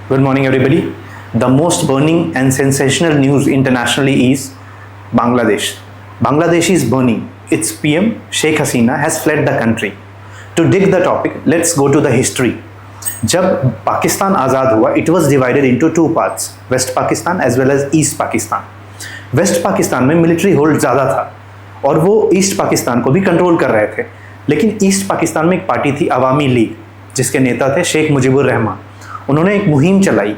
Good morning, everybody. The most burning and sensational news internationally is Bangladesh. Bangladesh is burning. Its PM, Sheikh Hasina, has fled the country. To dig the topic, let's go to the history. जब पाकिस्तान आज़ाद हुआ, it was divided into two parts, West Pakistan as well as East Pakistan. West Pakistan में military hold ज़्यादा था और वो east Pakistan को भी control कर रहे थे, लेकिन ईस्ट पाकिस्तान में एक पार्टी थी अवामी लीग, जिसके नेता थे शेख मुजीबुर रहमान. उन्होंने एक मुहिम चलाई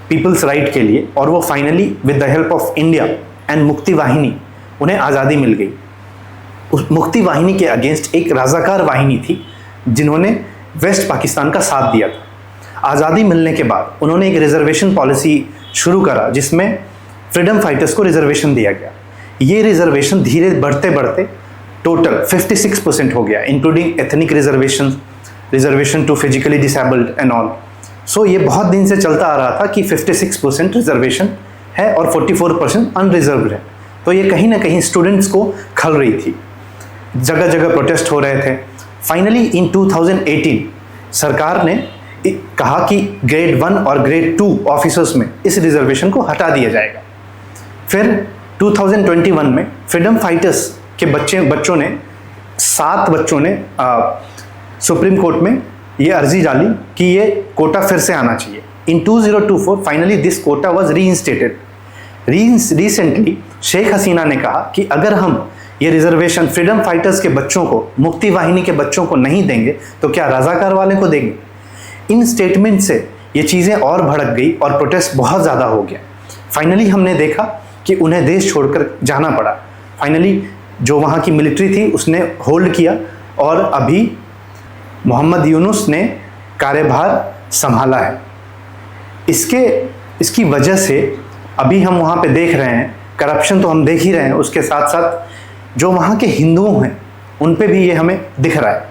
पीपल्स राइट के लिए और वो finally with the help of India and मुक्ति वाहिनी उन्हें आज़ादी मिल गई. उस मुक्ति वाहिनी के अगेंस्ट एक राजाकार वाहिनी थी जिन्होंने वेस्ट पाकिस्तान का साथ दिया था. आज़ादी मिलने के बाद उन्होंने एक रिजर्वेशन पॉलिसी शुरू करा जिसमें फ्रीडम फाइटर्स को रिजर्वेशन दिया गया. ये रिजर्वेशन धीरे बढ़ते बढ़ते टोटल 56% हो गया, including ethnic reservation to physically disabled and all. So ये बहुत दिन से चलता आ रहा था कि 56% रिजर्वेशन है और 44% अनरिजर्व्ड है. तो ये कहीं ना कहीं स्टूडेंट्स को खल रही थी, जगह जगह प्रोटेस्ट हो रहे थे. फाइनली इन 2018 सरकार ने कहा कि ग्रेड 1 और ग्रेड 2 ऑफिसर्स में इस रिजर्वेशन को हटा दिया जाएगा. फिर 2021 में फ्रीडम फाइटर्स के बच्चों ने 7 बच्चों ने सुप्रीम कोर्ट में ये अर्जी डाली कि ये कोटा फिर से आना चाहिए. In 2024 finally this quota was reinstated. Recently Sheikh Hasina ने कहा कि अगर हम ये रिजर्वेशन फ्रीडम फाइटर्स के बच्चों को, मुक्ति वाहिनी के बच्चों को नहीं देंगे तो क्या रजाकार वाले को देंगे. इन स्टेटमेंट से ये चीज़ें और भड़क गई और प्रोटेस्ट बहुत ज़्यादा हो गया. फाइनली हमने देखा कि उन्हें देश छोड़कर जाना पड़ा. फाइनली जो वहाँ की मिलिट्री थी उसने होल्ड किया और अभी मोहम्मद यूनुस ने कार्यभार संभाला है. इसकी वजह से अभी हम वहाँ पे देख रहे हैं करप्शन तो हम देख ही रहे हैं, उसके साथ साथ जो वहाँ के हिंदुओं हैं उन पे भी ये हमें दिख रहा है.